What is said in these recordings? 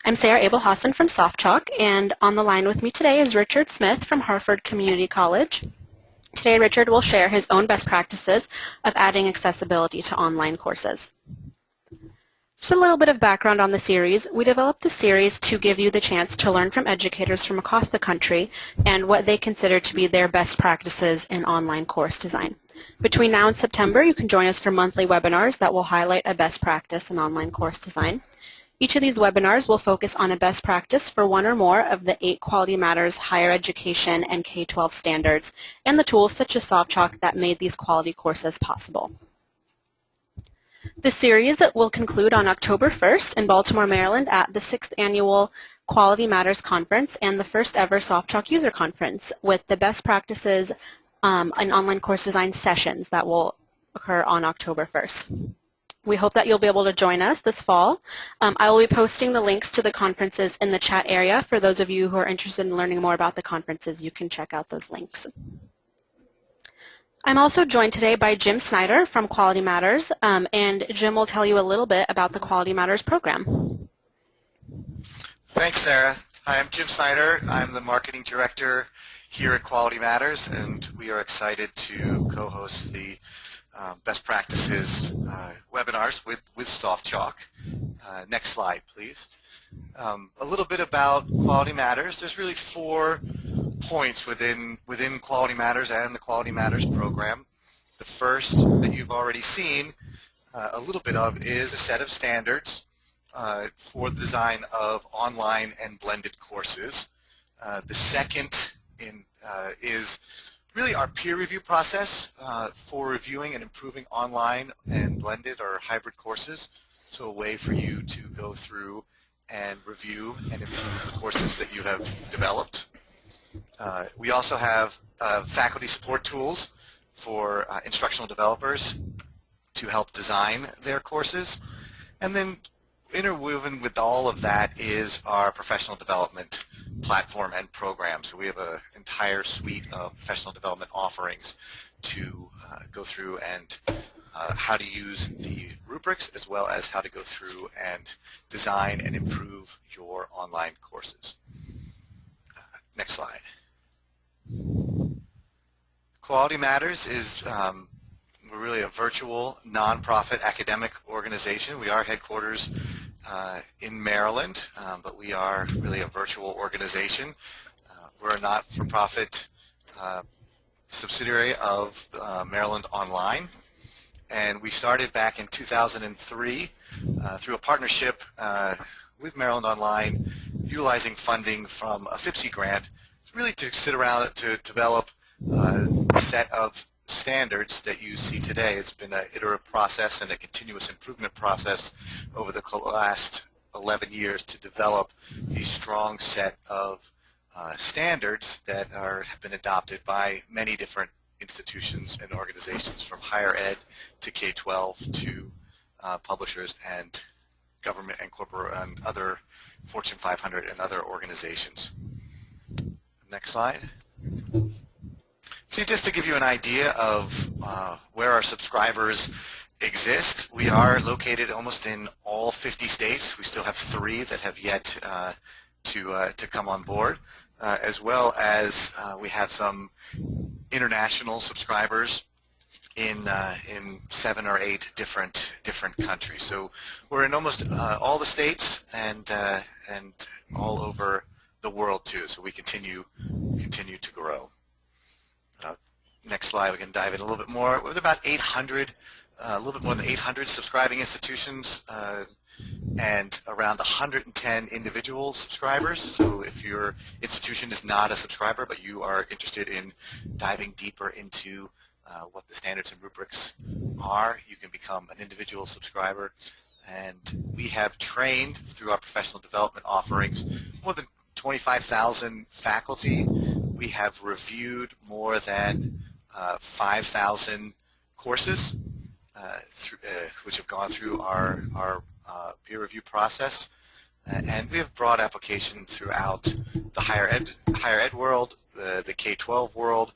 I'm Sarah Abel-Hassan from SoftChalk, and on the line with me today is Richard Smith from Harvard Community College. Today, Richard will share his own best practices of adding accessibility to online courses. Just a little bit of background on the series. We developed the series to give you the chance to learn from educators from across the country and what they consider to be their best practices in online course design. Between now and September, you can join us for monthly webinars that will highlight a best practice in online course design. Each of these webinars will focus on a best practice for one or more of the 8 Quality Matters higher education and K-12 standards and the tools such as SoftChalk that made these quality courses possible. This series will conclude on October 1st in Baltimore, Maryland at the 6th Annual Quality Matters Conference and the first ever SoftChalk User Conference with the best practices in online course design sessions that will occur on October 1st. We hope that you'll be able to join us this fall. I will be posting the links to the conferences in the chat area. For those of you who are interested in learning more about the conferences, you can check out those links. I'm also joined today by Jim Snyder from Quality Matters, and Jim will tell you a little bit about the Quality Matters program. Thanks, Sarah. Hi, I'm Jim Snyder. I'm the Marketing Director here at Quality Matters, and we are excited to co-host the Best Practices webinars with SoftChalk. Next slide, please. A little bit about Quality Matters. There's really 4 points within Quality Matters and the Quality Matters program. The first that you've already seen a little bit of is a set of standards for the design of online and blended courses. The second is really our peer review process for reviewing and improving online and blended or hybrid courses. So a way for you to go through and review and improve the courses that you have developed. We also have faculty support tools for instructional developers to help design their courses. And then interwoven with all of that is our professional development platform and program. So we have an entire suite of professional development offerings to go through and how to use the rubrics as well as how to go through and design and improve your online courses. Next slide. Quality Matters is we're really a virtual nonprofit academic organization. We are headquarters in Maryland, but we are really a virtual organization. We're a not-for-profit subsidiary of Maryland Online, and we started back in 2003 through a partnership with Maryland Online, utilizing funding from a FIPSI grant, really to sit around to develop a set of standards that you see today. It's been an iterative process and a continuous improvement process over the last 11 years to develop the strong set of standards that have been adopted by many different institutions and organizations, from higher ed to K-12 to publishers and government and corporate and other Fortune 500 and other organizations. Next slide. So just to give you an idea of where our subscribers exist, we are located almost in all 50 states. We still have 3 that have yet to come on board, as well as we have some international subscribers in 7 or 8 different countries. So we're in almost all the states and all over the world too. So we continue to grow. Next slide, we can dive in a little bit more. With about 800, a little bit more than 800 subscribing institutions and around 110 individual subscribers. So if your institution is not a subscriber but you are interested in diving deeper into what the standards and rubrics are, you can become an individual subscriber. And we have trained through our professional development offerings more than 25,000 faculty. We have reviewed more than 5,000 courses which have gone through our peer review process, and we have broad application throughout the higher ed world, the K-12 world,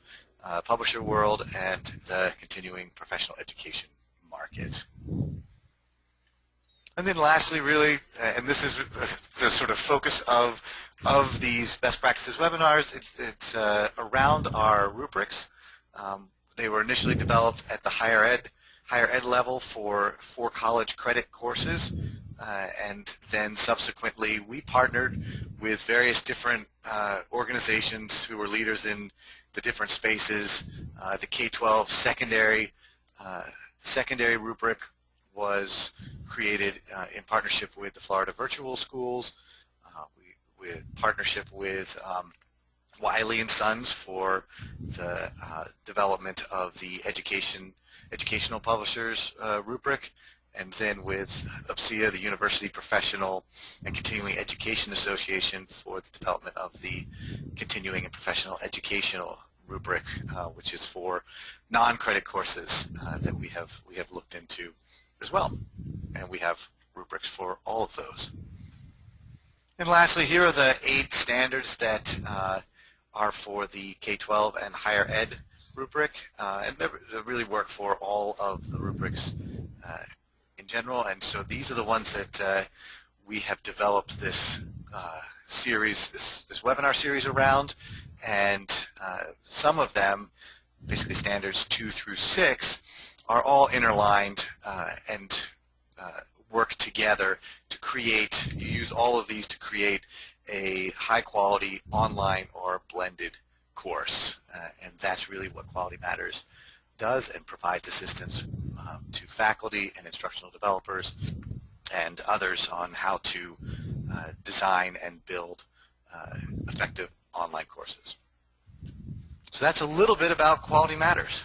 publisher world, and the continuing professional education market. And then lastly, really, and this is the sort of focus of these best practices webinars, it's around our rubrics. They were initially developed at the higher ed level for college credit courses, and then subsequently we partnered with various different organizations who were leaders in the different spaces. The K-12 secondary rubric was created in partnership with the Florida Virtual Schools, with partnership with Wiley & Sons for the development of the educational publishers rubric, and then with UPSEA, the University Professional and Continuing Education Association, for the development of the Continuing and Professional Educational rubric, which is for non-credit courses that we have looked into as well, and we have rubrics for all of those. And lastly, here are the 8 standards that are for the K-12 and higher ed rubric, and they really work for all of the rubrics in general. And so these are the ones that we have developed this series, this webinar series around, and some of them, basically standards 2 through 6, are all interlined and work together to create, you use all of these to create a high quality online or blended course, and that's really what Quality Matters does, and provides assistance to faculty and instructional developers and others on how to design and build effective online courses. So that's a little bit about Quality Matters.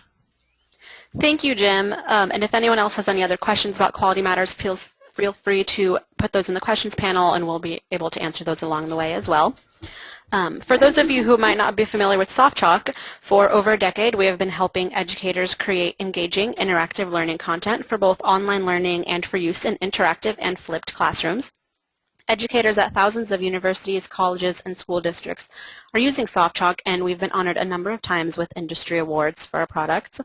Thank you, Jim. And if anyone else has any other questions about Quality Matters, feel free to put those in the questions panel, and we'll be able to answer those along the way as well. For those of you who might not be familiar with SoftChalk, for over a decade we have been helping educators create engaging, interactive learning content for both online learning and for use in interactive and flipped classrooms. Educators at thousands of universities, colleges, and school districts are using SoftChalk, and we've been honored a number of times with industry awards for our products.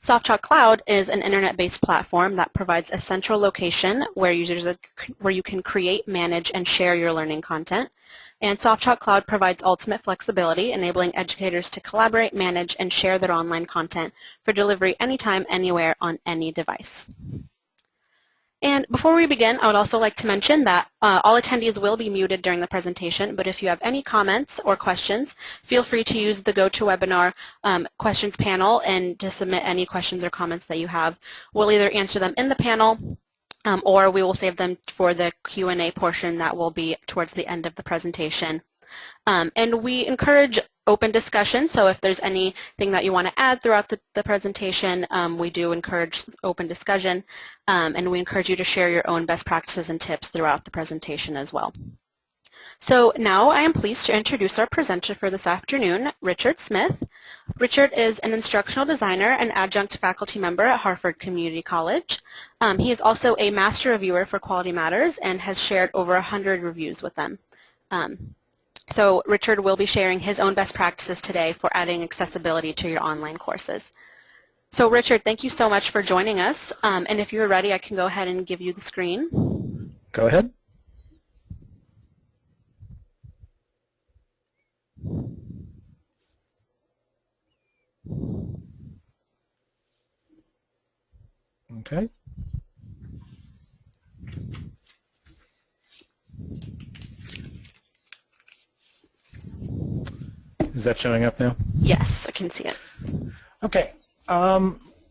SoftChalk Cloud is an internet-based platform that provides a central location where you can create, manage, and share your learning content. And SoftChalk Cloud provides ultimate flexibility, enabling educators to collaborate, manage, and share their online content for delivery anytime, anywhere, on any device. And before we begin, I would also like to mention that all attendees will be muted during the presentation, but if you have any comments or questions, feel free to use the GoToWebinar questions panel and to submit any questions or comments that you have. We'll either answer them in the panel or we will save them for the Q&A portion that will be towards the end of the presentation. And we encourage open discussion, so if there's anything that you want to add throughout the presentation, we do encourage open discussion, and we encourage you to share your own best practices and tips throughout the presentation as well. So now I am pleased to introduce our presenter for this afternoon, Richard Smith. Richard is an instructional designer and adjunct faculty member at Harford Community College. He is also a master reviewer for Quality Matters and has shared over 100 reviews with them. So Richard will be sharing his own best practices today for adding accessibility to your online courses. So Richard, thank you so much for joining us. And if you're ready, I can go ahead and give you the screen. Go ahead. Okay. Is that showing up now? Yes, I can see it. Okay.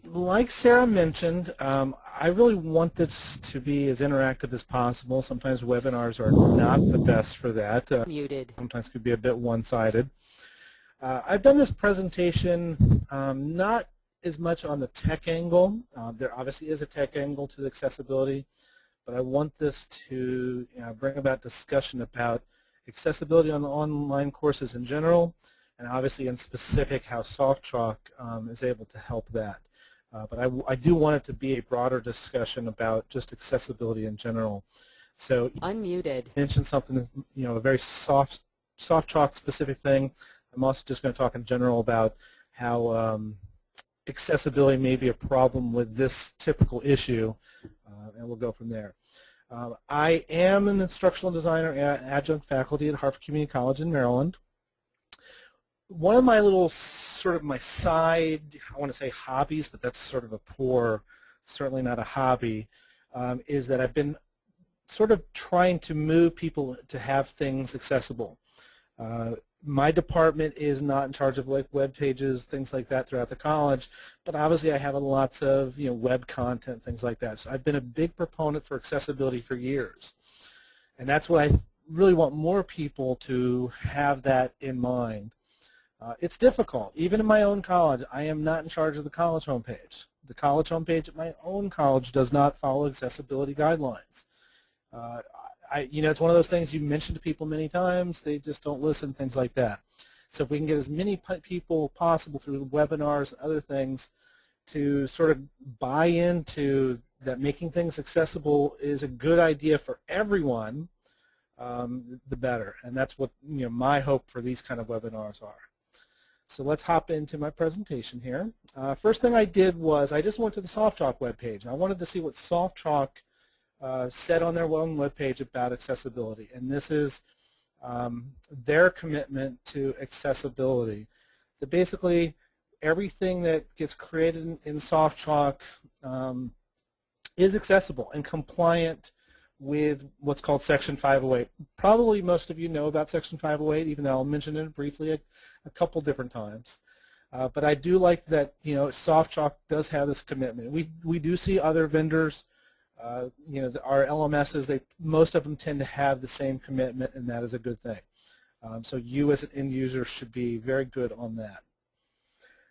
Like Sarah mentioned, I really want this to be as interactive as possible. Sometimes webinars are not the best for that. Muted. Sometimes could be a bit one-sided. I've done this presentation not as much on the tech angle. There obviously is a tech angle to the accessibility, but I want this to bring about discussion about accessibility on the online courses in general, and obviously in specific how SoftChalk is able to help that. But I do want it to be a broader discussion about just accessibility in general. So unmuted. Mention something, a very SoftChalk specific thing. I'm also just going to talk in general about how accessibility may be a problem with this typical issue, and we'll go from there. I am an instructional designer and adjunct faculty at Harvard Community College in Maryland. One of my little sort of my side, I want to say hobbies, but that's sort of a poor, certainly not a hobby, is that I've been sort of trying to move people to have things accessible. My department is not in charge of like web pages, things like that throughout the college, but obviously I have lots of web content, things like that. So I've been a big proponent for accessibility for years, and that's what I really want more people to have that in mind. It's difficult. Even in my own college, I am not in charge of the college homepage. The college homepage at my own college does not follow accessibility guidelines. It's one of those things you mention to people many times, they just don't listen, things like that. So if we can get as many people possible through webinars and other things to sort of buy into that making things accessible is a good idea for everyone, the better. And that's what my hope for these kind of webinars are. So let's hop into my presentation here. First thing I did was I just went to the SoftChalk webpage. I wanted to see what SoftChalk said on their own webpage about accessibility, and this is their commitment to accessibility. That basically everything that gets created in SoftChalk is accessible and compliant with what's called Section 508. Probably most of you know about Section 508, even though I'll mention it briefly a couple different times. But I do like that SoftChalk does have this commitment. We do see other vendors. Our LMSs, most of them tend to have the same commitment, and that is a good thing. So you as an end user should be very good on that.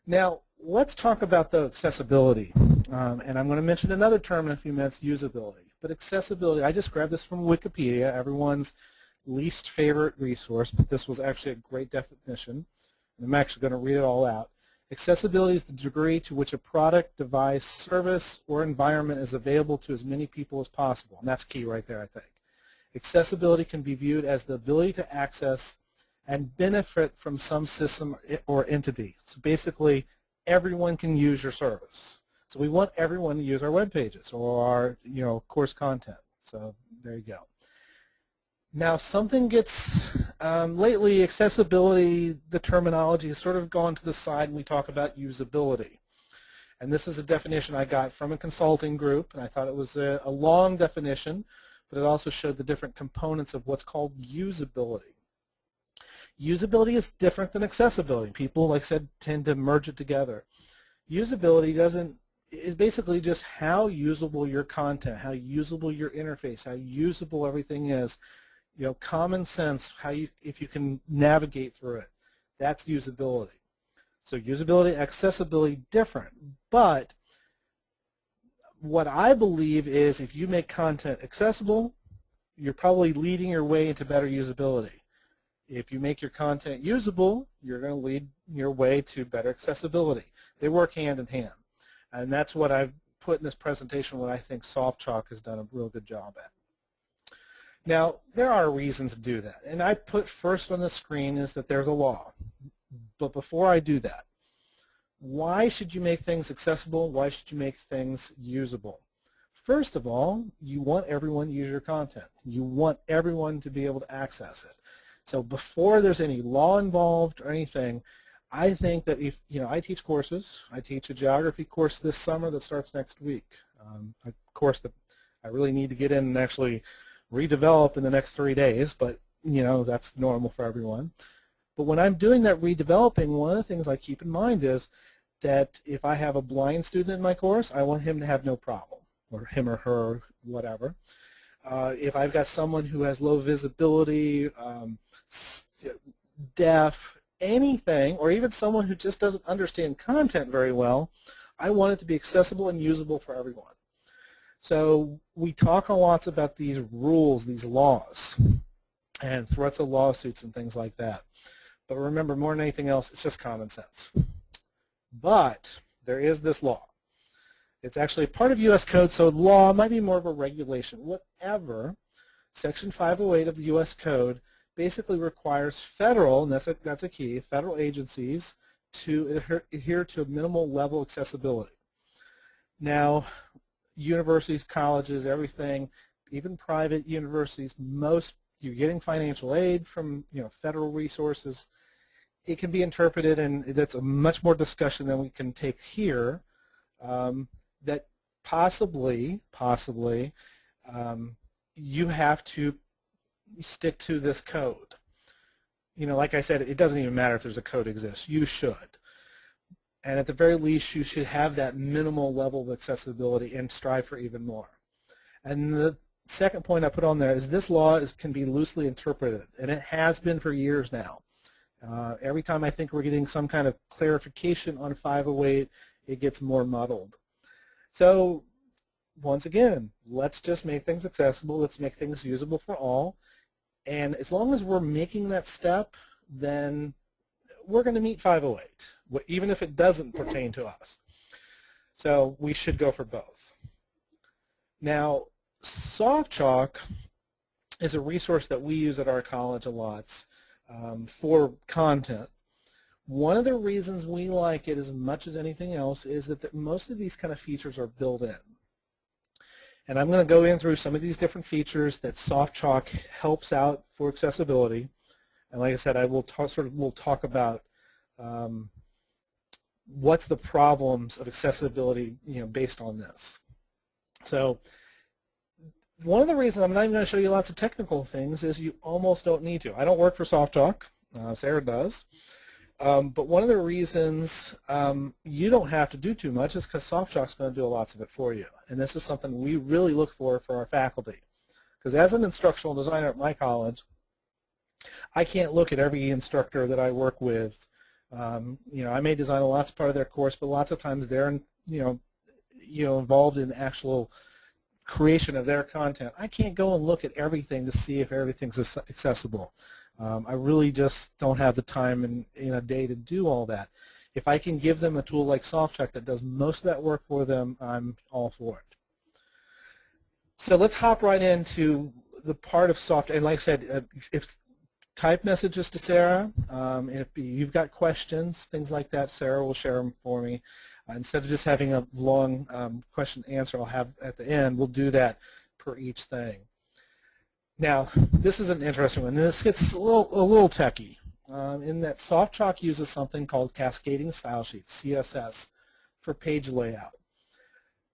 Now, let's talk about the accessibility. And I'm going to mention another term in a few minutes, usability. But accessibility, I just grabbed this from Wikipedia, everyone's least favorite resource, but this was actually a great definition. And I'm actually going to read it all out. Accessibility is the degree to which a product, device, service, or environment is available to as many people as possible. And that's key right there, I think. Accessibility can be viewed as the ability to access and benefit from some system or entity. So basically, everyone can use your service. So we want everyone to use our web pages or our course content. So there you go. Now something gets, lately accessibility, the terminology has sort of gone to the side and we talk about usability. And this is a definition I got from a consulting group, and I thought it was a long definition, but it also showed the different components of what's called usability. Usability is different than accessibility. People, like I said, tend to merge it together. Usability is basically just how usable your content, how usable your interface, how usable everything is. Common sense, if you can navigate through it. That's usability. So usability, accessibility, different. But what I believe is if you make content accessible, you're probably leading your way into better usability. If you make your content usable, you're going to lead your way to better accessibility. They work hand in hand. And that's what I've put in this presentation, what I think SoftChalk has done a real good job at. Now, there are reasons to do that. And I put first on the screen is that there's a law. But before I do that, why should you make things accessible? Why should you make things usable? First of all, you want everyone to use your content. You want everyone to be able to access it. So before there's any law involved or anything, I think that if, I teach courses. I teach a geography course this summer that starts next week. A course that I really need to get in and actually redevelop in the next 3 days, but that's normal for everyone. But when I'm doing that redeveloping, one of the things I keep in mind is that if I have a blind student in my course, I want him to have no problem, or him or her, whatever. If I've got someone who has low visibility, deaf, anything, or even someone who just doesn't understand content very well, I want it to be accessible and usable for everyone. So we talk a lot about these rules, these laws, and threats of lawsuits and things like that. But remember, more than anything else, it's just common sense. But there is this law. It's actually part of U.S. code, so law might be more of a regulation. Whatever, Section 508 of the U.S. code basically requires federal, and that's a key, federal agencies to adhere to a minimal level of accessibility. Now, universities, colleges, everything, even private universities, you're getting financial aid from federal resources. It can be interpreted, and that's a much more discussion than we can take here, that possibly you have to stick to this code. Like I said, it doesn't even matter if there's a code exists. You should. And at the very least, you should have that minimal level of accessibility and strive for even more. And the second point I put on there is this law can be loosely interpreted, and it has been for years now. Every time I think we're getting some kind of clarification on 508, it gets more muddled. So once again, let's just make things accessible. Let's make things usable for all. And as long as we're making that step, then we're going to meet 508, even if it doesn't pertain to us. So we should go for both. Now, SoftChalk is a resource that we use at our college a lot for content. One of the reasons we like it as much as anything else is that most of these kind of features are built in. And I'm going to go in through some of these different features that SoftChalk helps out for accessibility. And like I said, we'll talk about what's the problems of accessibility, based on this. So one of the reasons I'm not even going to show you lots of technical things is you almost don't need to. I don't work for SoftChalk. Sarah does. But one of the reasons you don't have to do too much is because SoftChalk's going to do lots of it for you. And this is something we really look for our faculty. Because as an instructional designer at my college, I can't look at every instructor that I work with. I may design a lot's part of their course, but lots of times they're involved in the actual creation of their content. I can't go and look at everything to see if everything's accessible. I really just don't have the time in a day to do all that. If I can give them a tool like SoftChalk that does most of that work for them, I'm all for it. So let's hop right into the part of software. And like I said, type messages to Sarah. If you've got questions, things like that, Sarah will share them for me. Instead of just having a long question answer I'll have at the end, we'll do that per each thing. Now, this is an interesting one. This gets a little techy in that SoftChalk uses something called cascading style sheets, CSS, for page layout.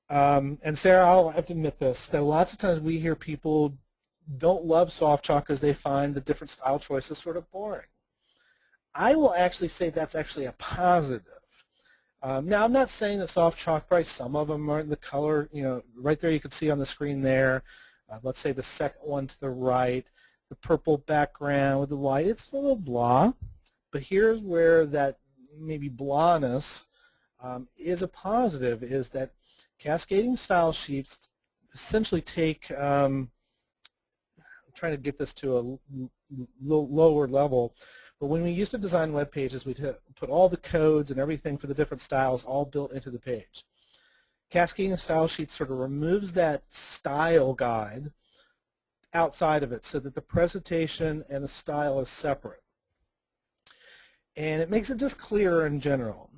And Sarah, I'll have to admit this, that lots of times we hear people don't love SoftChalk because they find the different style choices sort of boring. I will actually say that's actually a positive. Now, I'm not saying that SoftChalk, probably some of them are in the color, right there you can see on the screen there. Let's say the second one to the right, the purple background with the white, it's a little blah. But here's where that maybe blahness is a positive, is that cascading style sheets essentially take, I'm trying to get this to a lower level, but when we used to design web pages, we'd put all the codes and everything for the different styles all built into the page. Cascading style sheet sort of removes that style guide outside of it so that the presentation and the style is separate. And it makes it just clearer in general.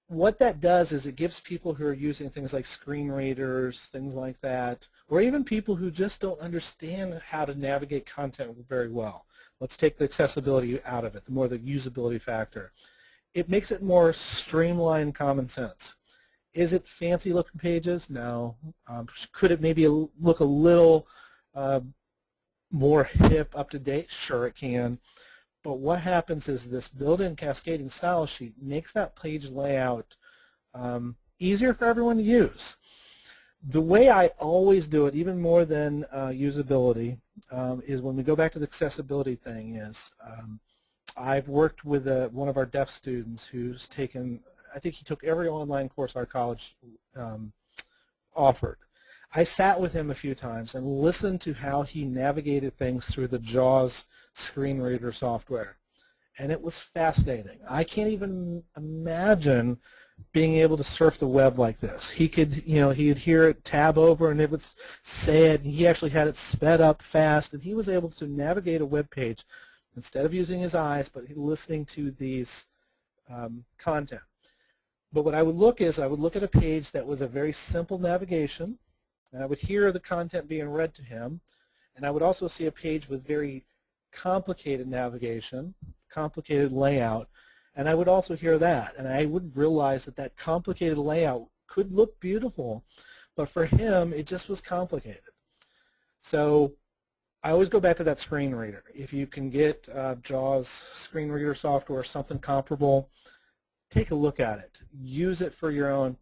What that does is it gives people who are using things like screen readers, things like that, or even people who just don't understand how to navigate content very well. Let's take the accessibility out of it, the more the usability factor. It makes it more streamlined common sense. Is it fancy looking pages? No. Could it maybe look a little more hip, up to date? Sure it can. But what happens is this built-in cascading style sheet makes that page layout easier for everyone to use. The way I always do it, even more than usability, is when we go back to the accessibility thing is I've worked with one of our deaf students who's taken, I think he took every online course our college offered. I sat with him a few times and listened to how he navigated things through the JAWS screen reader software. And it was fascinating. I can't even imagine being able to surf the web like this. He could, he'd hear it tab over and it would say it, and he actually had it sped up fast, and he was able to navigate a web page instead of using his eyes, but listening to these content. But what I would look is I would look at a page that was a very simple navigation, and I would hear the content being read to him, and I would also see a page with very complicated navigation, complicated layout, and I would also hear that, and I would realize that that complicated layout could look beautiful, but for him it just was complicated. So I always go back to that screen reader. If you can get JAWS screen reader software, something comparable, take a look at it. Use it for your own.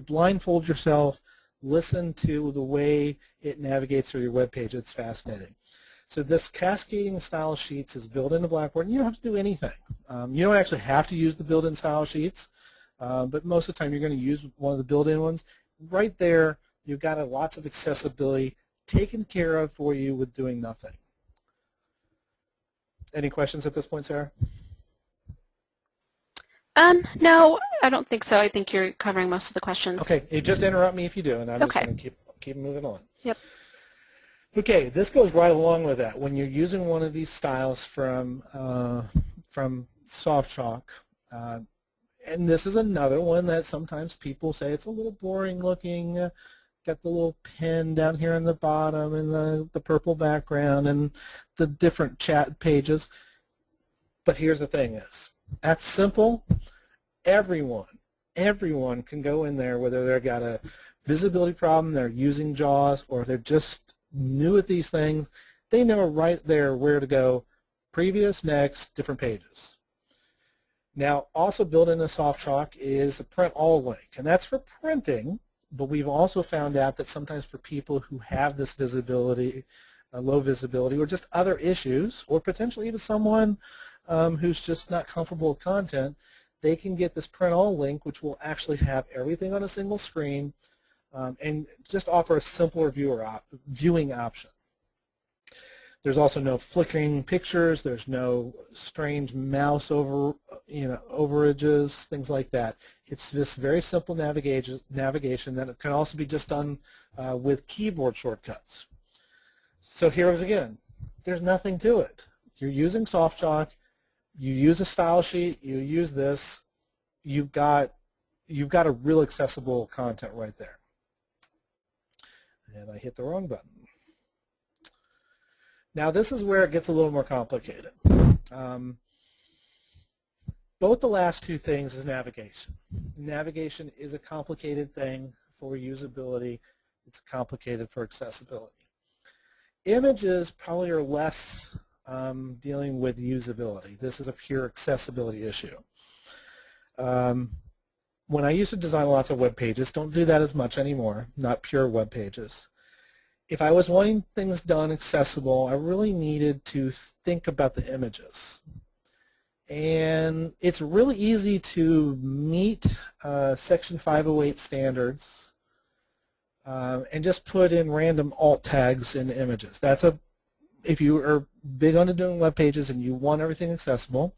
Blindfold yourself. Listen to the way it navigates through your web page. It's fascinating. So this cascading style sheets is built into Blackboard, and you don't have to do anything. You don't actually have to use the built-in style sheets, but most of the time you're going to use one of the built-in ones. Right there, you've got lots of accessibility taken care of for you with doing nothing. Any questions at this point, Sarah? No, I don't think so. I think you're covering most of the questions. Okay, you just interrupt me if you do, and I'm Okay. just going to keep moving on. Yep. Okay, this goes right along with that. When you're using one of these styles from SoftChalk, and this is another one that sometimes people say it's a little boring looking, got the little pen down here on the bottom and the purple background and the different chat pages. But here's the thing is, that's simple. Everyone can go in there, whether they've got a visibility problem, they're using JAWS, or they're just new at these things. They know right there where to go, previous, next, different pages. Now, also built into SoftChalk is the print all link, and that's for printing, but we've also found out that sometimes for people who have this visibility, low visibility, or just other issues, or potentially even someone who's just not comfortable with content, they can get this print all link, which will actually have everything on a single screen and just offer a simpler viewing option. There's also no flickering pictures. There's no strange mouse overages, things like that. It's this very simple navigation that can also be just done with keyboard shortcuts. So here is again, there's nothing to it. You're using SoftChalk. You use a style sheet. You use this. You've got a real accessible content right there. And I hit the wrong button. Now this is where it gets a little more complicated. Both the last two things is navigation. Navigation is a complicated thing for usability. It's complicated for accessibility. Images probably are less dealing with usability. This is a pure accessibility issue. When I used to design lots of web pages, don't do that as much anymore, not pure web pages. If I was wanting things done accessible, I really needed to think about the images. And it's really easy to meet Section 508 standards and just put in random alt tags in images. If you are big on doing web pages and you want everything accessible,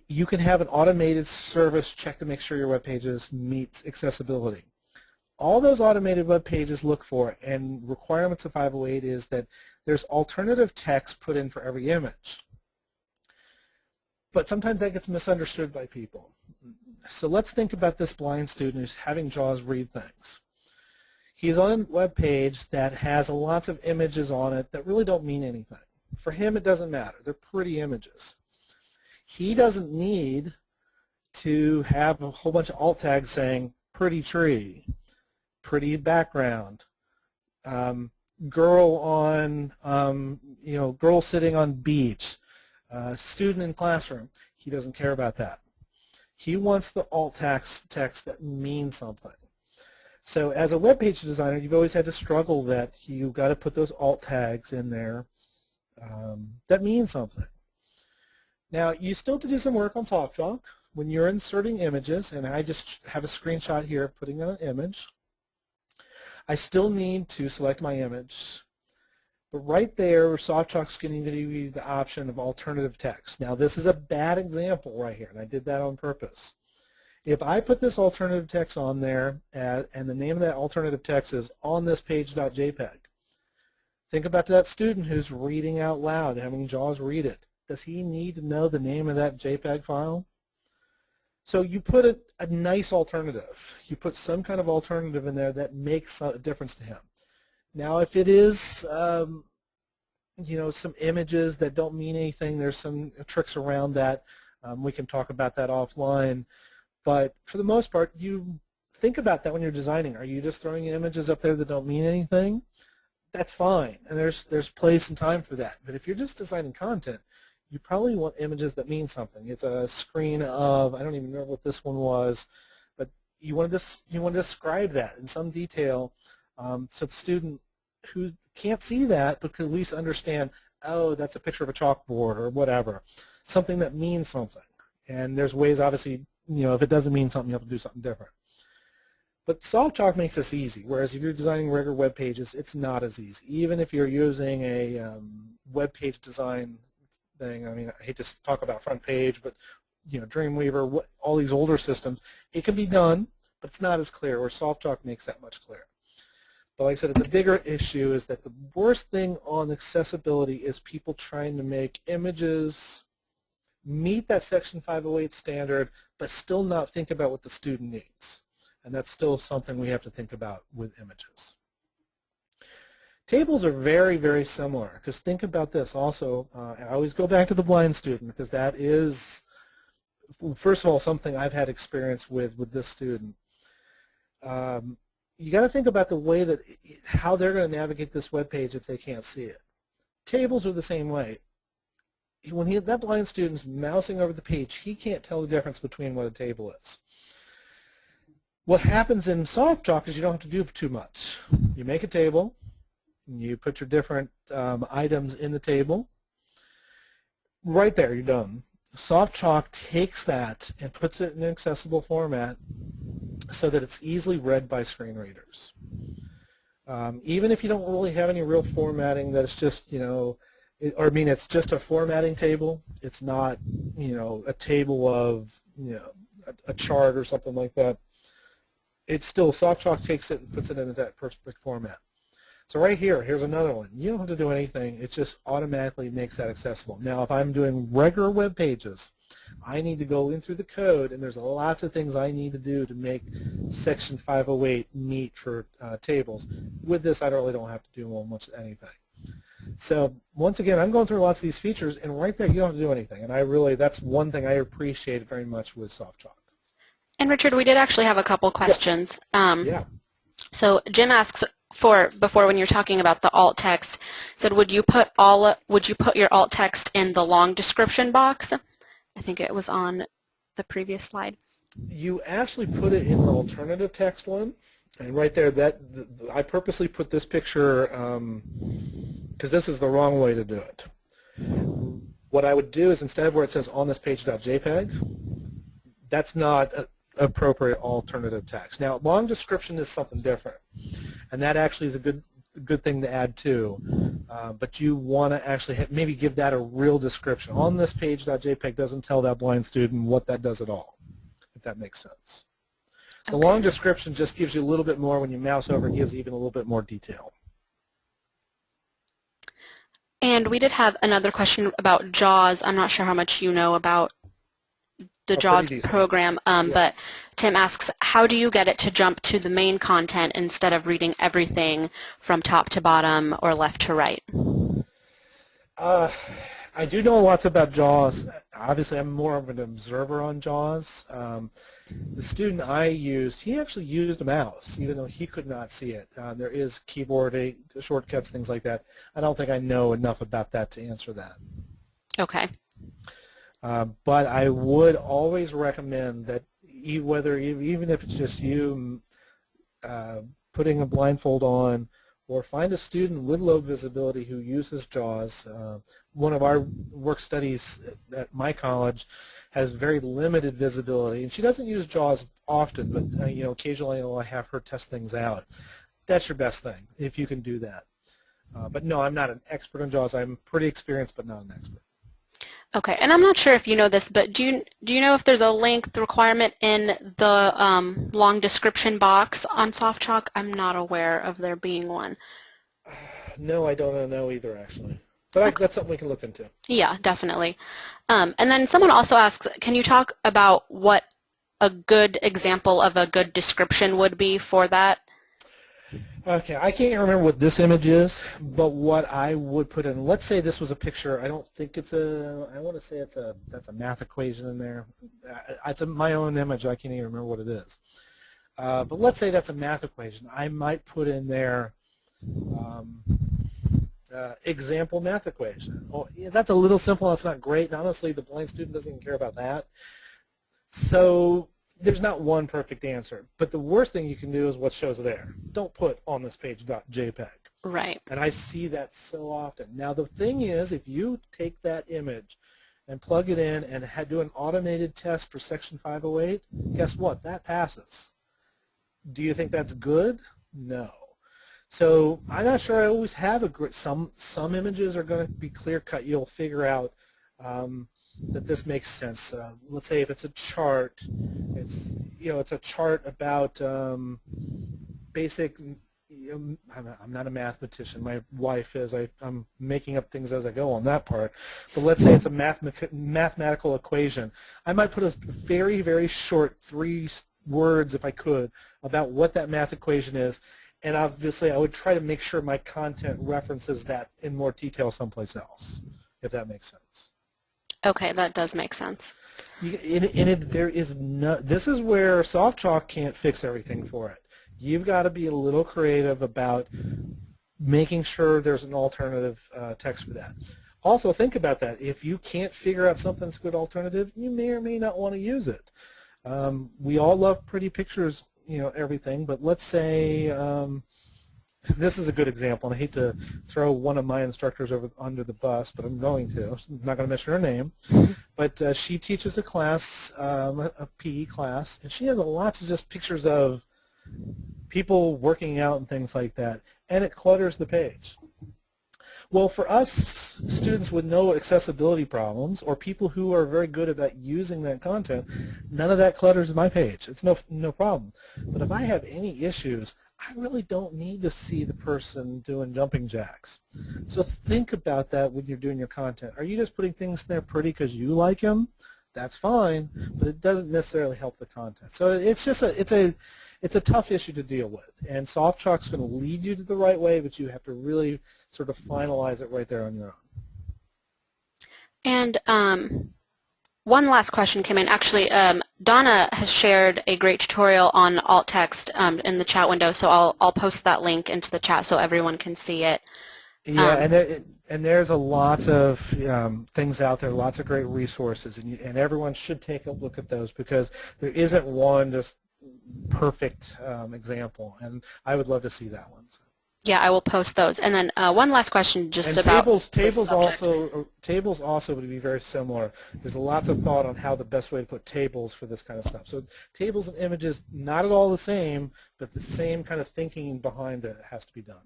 you can have an automated service check to make sure your web pages meets accessibility. All those automated web pages look for, and requirements of 508 is that there's alternative text put in for every image. But sometimes that gets misunderstood by people. So let's think about this blind student who's having JAWS read things. He's on a web page that has lots of images on it that really don't mean anything. For him, it doesn't matter. They're pretty images. He doesn't need to have a whole bunch of alt tags saying pretty tree, pretty background, girl on, girl sitting on beach, student in classroom. He doesn't care about that. He wants the alt text that means something. So as a web page designer, you've always had to struggle that you've got to put those alt tags in there that mean something. Now, you still have to do some work on SoftChalk when you're inserting images, and I just have a screenshot here of putting in an image. I still need to select my image, but right there, SoftChalk's going to give you the option of alternative text. Now, this is a bad example right here, and I did that on purpose. If I put this alternative text on there, and the name of that alternative text is on this page.jpg, think about that student who's reading out loud, having JAWS read it. Does he need to know the name of that JPEG file? So you put a nice alternative. You put some kind of alternative in there that makes a difference to him. Now, if it is, you know, some images that don't mean anything, there's some tricks around that. We can talk about that offline. But for the most part, you think about that when you're designing. Are you just throwing images up there that don't mean anything? That's fine, and there's place and time for that. But if you're just designing content, you probably want images that mean something. It's a screen of, I don't even know what this one was, but you want to describe that in some detail, so the student who can't see that but could at least understand, oh, that's a picture of a chalkboard or whatever, something that means something. And there's ways, obviously, you know, if it doesn't mean something, you have to do something different. But SoftChalk makes this easy, whereas if you're designing regular web pages, it's not as easy. Even if you're using a web page design thing, I mean, I hate to talk about front page, but you know, Dreamweaver, all these older systems, it can be done, but it's not as clear, where SoftChalk makes that much clearer. But like I said, the bigger issue is that the worst thing on accessibility is people trying to make images meet that Section 508 standard, but still not think about what the student needs. And that's still something we have to think about with images. Tables are very, very similar, because think about this also. I always go back to the blind student, because that is, first of all, something I've had experience with this student. You got to think about the way that, how they're going to navigate this web page if they can't see it. Tables are the same way. When that blind student's mousing over the page, he can't tell the difference between what a table is. What happens in SoftChalk is you don't have to do too much. You make a table, you put your different items in the table. Right there, you're done. SoftChalk takes that and puts it in an accessible format so that it's easily read by screen readers. Even if you don't really have any real formatting, that it's just, you know, it's just a formatting table. It's not, you know, a table of, you know, a chart or something like that. It's still, SoftChalk takes it and puts it in that perfect format. So right here, here's another one. You don't have to do anything. It just automatically makes that accessible. Now, if I'm doing regular web pages, I need to go in through the code, and there's lots of things I need to do to make Section 508 meet for tables. With this, I really don't have to do much anything. So once again, I'm going through lots of these features, and right there, you don't have to do anything. And I really, that's one thing I appreciate very much with SoftChalk. And Richard, we did actually have a couple questions. Yeah. So Jim asks, before when you're talking about the alt text, said would you put your alt text in the long description box? I think it was on the previous slide. You actually put it in the alternative text one, and right there, I purposely put this picture because this is the wrong way to do it. What I would do is, instead of where it says on this page.jpg, that's not appropriate alternative text. Now, long description is something different, and that actually is a good thing to add too. But you want to actually maybe give that a real description. On this page.jpg doesn't tell that blind student what that does at all, if that makes sense. The long description just gives you a little bit more. When you mouse over, it gives even a little bit more detail. And we did have another question about JAWS. I'm not sure how much you know about the JAWS program, but Tim asks, how do you get it to jump to the main content instead of reading everything from top to bottom or left to right? I do know lots about JAWS. Obviously, I'm more of an observer on JAWS. The student I used, he actually used a mouse, even though he could not see it. There is keyboard shortcuts, things like that. I don't think I know enough about that to answer that. Okay. But I would always recommend that even if it's just you putting a blindfold on, or find a student with low visibility who uses JAWS. One of our work studies at my college has very limited visibility, and she doesn't use JAWS often, but you know, occasionally I'll have her test things out. That's your best thing if you can do that. But no, I'm not an expert on JAWS. I'm pretty experienced, but not an expert. Okay, and I'm not sure if you know this, but do you know if there's a length requirement in the long description box on SoftChalk? I'm not aware of there being one. No, I don't know either, actually. But that's something we can look into. Yeah, definitely. And then someone also asks, can you talk about what a good example of a good description would be for that? Okay, I can't remember what this image is, but what I would put in, let's say this was a picture. I don't think it's a, I want to say that's a math equation in there. It's my own image. I can't even remember what it is. But let's say that's a math equation. I might put in there example math equation. Oh, yeah, that's a little simple. That's not great. And honestly, the blind student doesn't even care about that. So there's not one perfect answer. But the worst thing you can do is what shows there. Don't put on this page .jpg. Right. And I see that so often. Now the thing is, if you take that image and plug it in and do an automated test for Section 508, guess what? That passes. Do you think that's good? No. So I'm not sure I always have a great, some images are going to be clear-cut. You'll figure out that this makes sense. Let's say if it's a chart, it's a chart about basic. I'm not a mathematician. My wife is. I'm making up things as I go on that part. But let's say it's a mathematical equation. I might put a very, very short 3 words, if I could, about what that math equation is. And obviously, I would try to make sure my content references that in more detail someplace else, if that makes sense. Okay, that does make sense. There is no. This is where SoftChalk can't fix everything for it. You've got to be a little creative about making sure there's an alternative text for that. Also, think about that. If you can't figure out something that's a good alternative, you may or may not want to use it. We all love pretty pictures, everything, but let's say this is a good example, and I hate to throw one of my instructors under the bus, but I'm going to. I'm not going to mention her name, but she teaches a class, a PE class, and she has a lot of just pictures of people working out and things like that, and it clutters the page. Well, for us students with no accessibility problems or people who are very good about using that content, none of that clutters my page. It's no problem. But if I have any issues, I really don't need to see the person doing jumping jacks. So think about that when you're doing your content. Are you just putting things in there pretty because you like them? That's fine, but it doesn't necessarily help the content. So it's just it's a tough issue to deal with, and SoftChalk's going to lead you to the right way, but you have to really sort of finalize it right there on your own. And one last question came in. Actually, Donna has shared a great tutorial on alt text in the chat window, so I'll post that link into the chat so everyone can see it. Yeah, and there's a lot of things out there, lots of great resources, and everyone should take a look at those because there isn't one just perfect example, and I would love to see that one. So. Yeah, I will post those. And then one last question just about tables also would be very similar. There's lots of thought on how the best way to put tables for this kind of stuff. So tables and images, not at all the same, but the same kind of thinking behind it has to be done.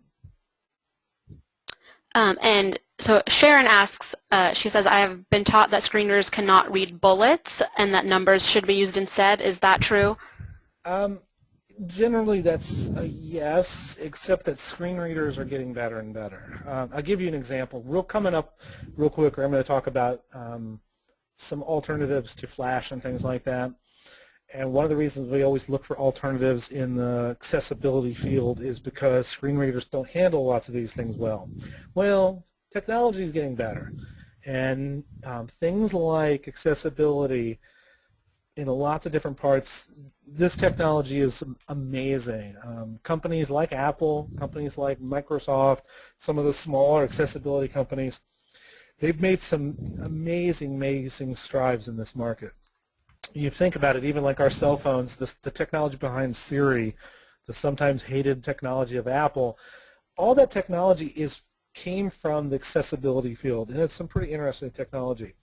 And so Sharon asks, she says, I have been taught that screen readers cannot read bullets and that numbers should be used instead. Is that true? Generally, that's a yes, except that screen readers are getting better and better. I'll give you an example. Coming up real quick, I'm going to talk about some alternatives to Flash and things like that. And one of the reasons we always look for alternatives in the accessibility field is because screen readers don't handle lots of these things well. Well, technology is getting better. And things like accessibility in lots of different parts, this technology is amazing. Companies like Apple, companies like Microsoft, some of the smaller accessibility companies, they've made some amazing, amazing strides in this market. You think about it, even like our cell phones, the technology behind Siri, the sometimes hated technology of Apple, all that technology came from the accessibility field, and it's some pretty interesting technology.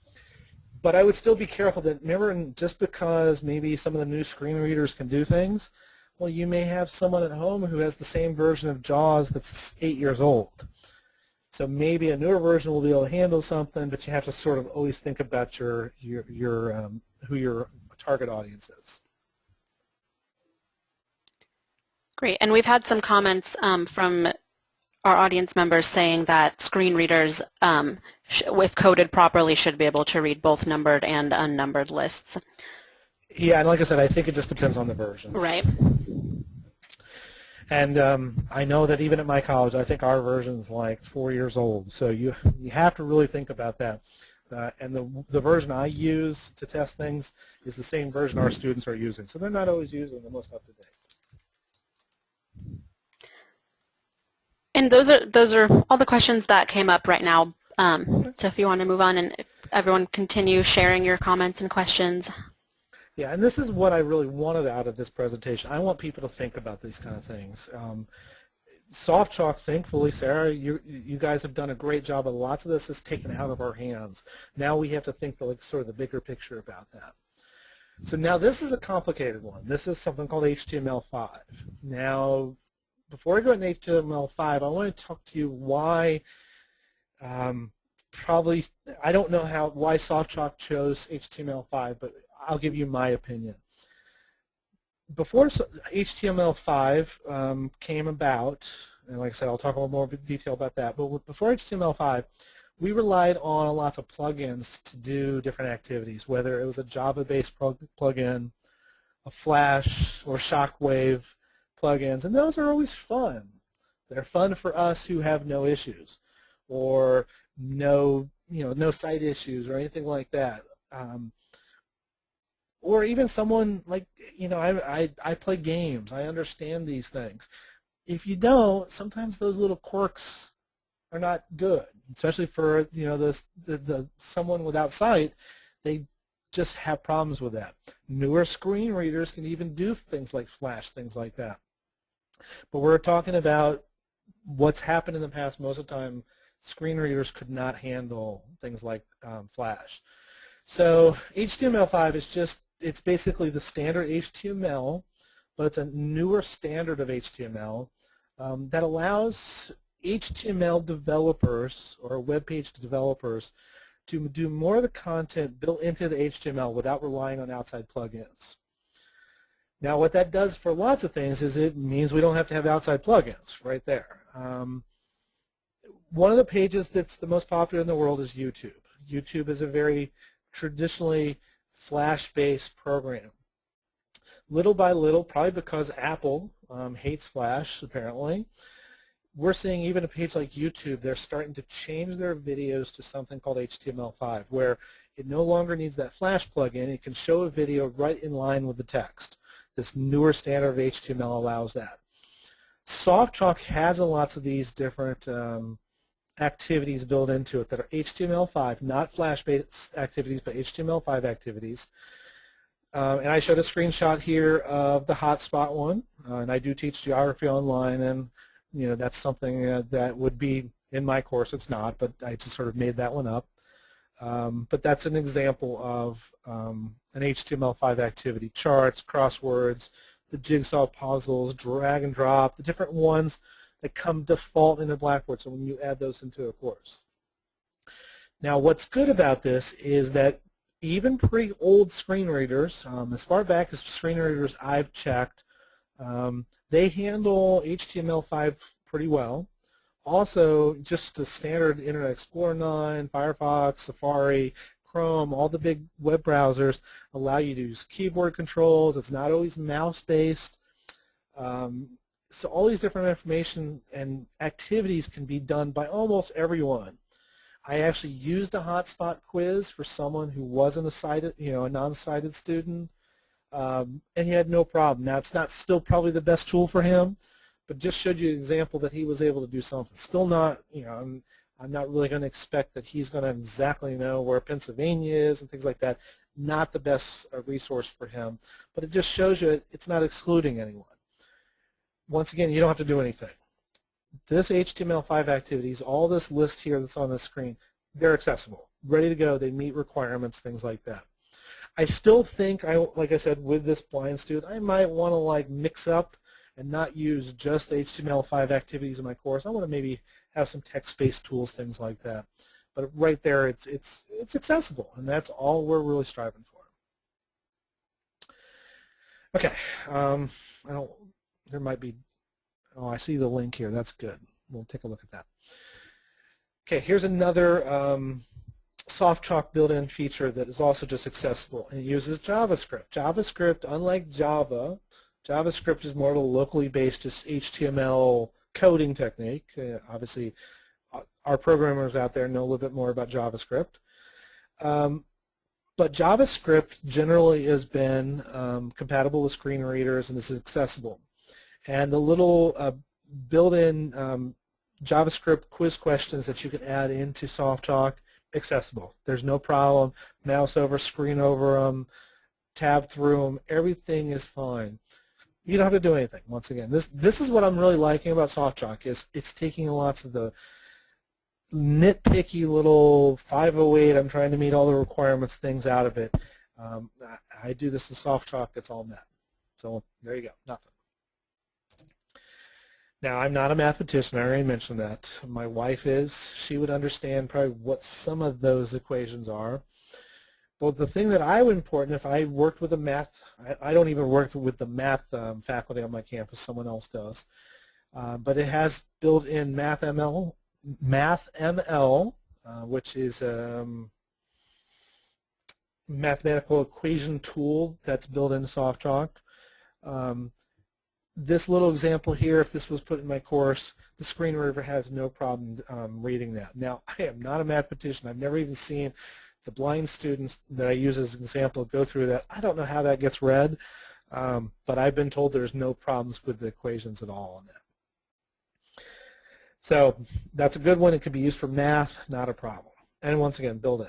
But I would still be careful that, remember, just because maybe some of the new screen readers can do things, well, you may have someone at home who has the same version of JAWS that's 8 years old. So maybe a newer version will be able to handle something, but you have to sort of always think about who your target audience is. Great. And we've had some comments from our audience members saying that screen readers, if coded properly, should be able to read both numbered and unnumbered lists. Yeah, and like I said, I think it just depends on the version. Right. And I know that even at my college, I think our version's like 4 years old. So you have to really think about that. And the version I use to test things is the same version our students are using. So they're not always using the most up-to-date. And those are all the questions that came up right now. So if you want to move on and everyone continue sharing your comments and questions. Yeah, and this is what I really wanted out of this presentation. I want people to think about these kind of things. SoftChalk, thankfully, Sarah, you guys have done a great job, and lots of this is taken out of our hands. Now we have to think sort of the bigger picture about that. So now this is a complicated one. This is something called HTML5. Now, before I go into HTML5, I want to talk to you why probably, I don't know why SoftChalk chose HTML5, but I'll give you my opinion. Before HTML5 came about, and like I said, I'll talk a little more detail about that, but before HTML5, we relied on lots of plugins to do different activities, whether it was a Java-based plugin, a Flash, or Shockwave plugins, and those are always fun. They're fun for us who have no issues, or no site issues, or anything like that. Or even someone like, I play games. I understand these things. If you don't, sometimes those little quirks are not good, especially for someone without sight. They just have problems with that. Newer screen readers can even do things like Flash, things like that. But we're talking about what's happened in the past. Most of the time, screen readers could not handle things like Flash. So HTML5 is it's basically the standard HTML, but it's a newer standard of HTML that allows HTML developers or web page developers to do more of the content built into the HTML without relying on outside plugins. Now what that does for lots of things is it means we don't have to have outside plugins right there. One of the pages that's the most popular in the world is YouTube. YouTube is a very traditionally Flash-based program. Little by little, probably because Apple hates Flash, apparently, we're seeing even a page like YouTube, they're starting to change their videos to something called HTML5, where it no longer needs that Flash plugin. It can show a video right in line with the text. This newer standard of HTML allows that. SoftChalk has lots of these different activities built into it that are HTML5, not Flash-based activities, but HTML5 activities. And I showed a screenshot here of the hotspot one, and I do teach geography online, and that's something that would be in my course. It's not, but I just sort of made that one up. But that's an example of an HTML5 activity. Charts, crosswords, the jigsaw puzzles, drag and drop, the different ones that come default into Blackboard, so when you add those into a course. Now what's good about this is that even pretty old screen readers, as far back as screen readers I've checked, they handle HTML5 pretty well. Also, just the standard Internet Explorer 9, Firefox, Safari, Chrome, all the big web browsers allow you to use keyboard controls. It's not always mouse-based. So all these different information and activities can be done by almost everyone. I actually used a hotspot quiz for someone who wasn't a non-sighted student, and he had no problem. Now it's not still probably the best tool for him, but just showed you an example that he was able to do something. Still not, I'm not really going to expect that he's going to exactly know where Pennsylvania is and things like that. Not the best resource for him, but it just shows you it's not excluding anyone. Once again, you don't have to do anything. This HTML5 activities, all this list here that's on the screen, they're accessible, ready to go. They meet requirements, things like that. I still think, like I said, with this blind student, I might want to mix up and not use just the HTML5 activities in my course. I want to maybe have some text-based tools, things like that. But right there, it's accessible, and that's all we're really striving for. Okay, there might be, I see the link here. That's good. We'll take a look at that. Okay, here's another SoftChalk built-in feature that is also just accessible, and it uses JavaScript. JavaScript, unlike Java, JavaScript is more of a locally based just HTML coding technique. Obviously, our programmers out there know a little bit more about JavaScript. But JavaScript generally has been compatible with screen readers and is accessible. And the little built-in JavaScript quiz questions that you can add into SoftChalk, accessible. There's no problem. Mouse over, screen over them, tab through them. Everything is fine. You don't have to do anything. Once again, this is what I'm really liking about SoftChalk is it's taking lots of the nitpicky little 508, I'm trying to meet all the requirements things out of it. I do this in SoftChalk, it's all met. So there you go, nothing. Now, I'm not a mathematician, I already mentioned that. My wife is. She would understand probably what some of those equations are. But the thing that I would important, if I worked with a math, I don't even work with the math faculty on my campus, someone else does. But it has built-in MathML, which is a mathematical equation tool that's built in SoftChalk. This little example here, if this was put in my course, the screen reader has no problem reading that. Now, I am not a mathematician. I've never even seen the blind students that I use as an example go through that. I don't know how that gets read, but I've been told there's no problems with the equations at all on that. So that's a good one. It could be used for math, not a problem. And once again, built in.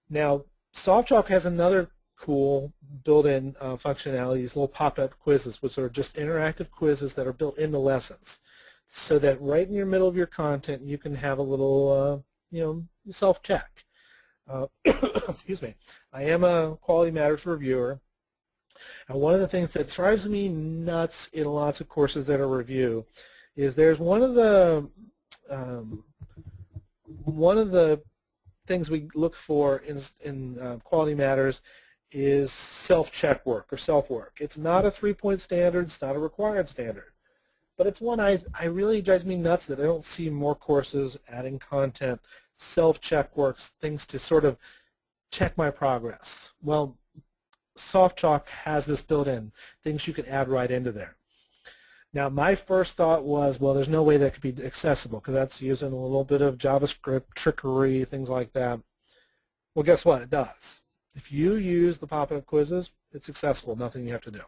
Now, SoftChalk has another cool built-in functionality, these little pop-up quizzes, which are just interactive quizzes that are built into lessons, so that right in your middle of your content you can have a little, self-check. Excuse me. I am a Quality Matters reviewer, and one of the things that drives me nuts in lots of courses that are review is there's one of the things we look for in Quality Matters is self-check work or self-work. It's not a 3-point standard. It's not a required standard. But it's one I really drives me nuts that I don't see more courses adding content, self-check works, things to sort of check my progress. Well, SoftChalk has this built in, things you can add right into there. Now, my first thought was, well, there's no way that could be accessible because that's using a little bit of JavaScript trickery, things like that. Well, guess what? It does. If you use the pop-up quizzes, it's accessible, nothing you have to do.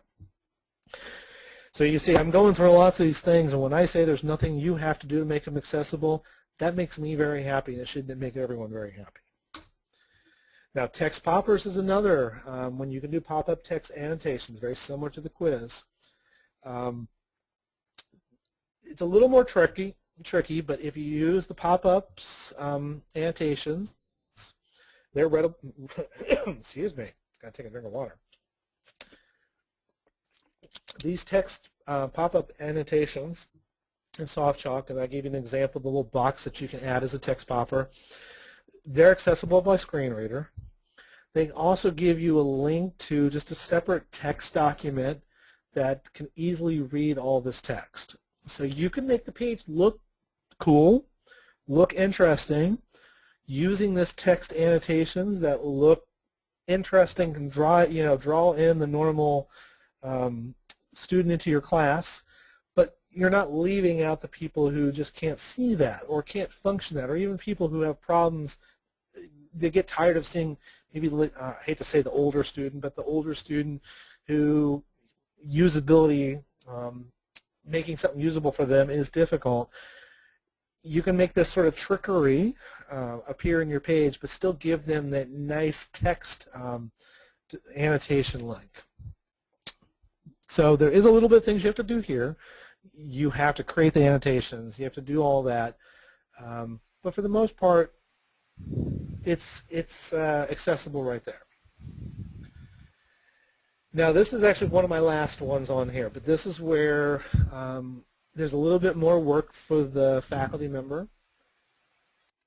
So you see, I'm going through lots of these things, and when I say there's nothing you have to do to make them accessible, that makes me very happy, and it should make everyone very happy. Now, text poppers is another, when you can do pop-up text annotations, very similar to the quiz. It's a little more tricky, but if you use the pop-ups annotations, they're read. Excuse me, gotta take a drink of water. These text pop-up annotations in SoftChalk, and I gave you an example of the little box that you can add as a text popper. They're accessible by screen reader. They also give you a link to just a separate text document that can easily read all this text. So you can make the page look cool, look interesting, using this text annotations that look interesting and draw in the normal student into your class, but you're not leaving out the people who just can't see that or can't function that, or even people who have problems. They get tired of seeing maybe, I hate to say the older student, but the older student who usability, making something usable for them is difficult. You can make this sort of trickery appear in your page, but still give them that nice text annotation link. So there is a little bit of things you have to do here. You have to create the annotations. You have to do all that. But for the most part, it's accessible right there. Now, this is actually one of my last ones on here, but this is where there's a little bit more work for the faculty member.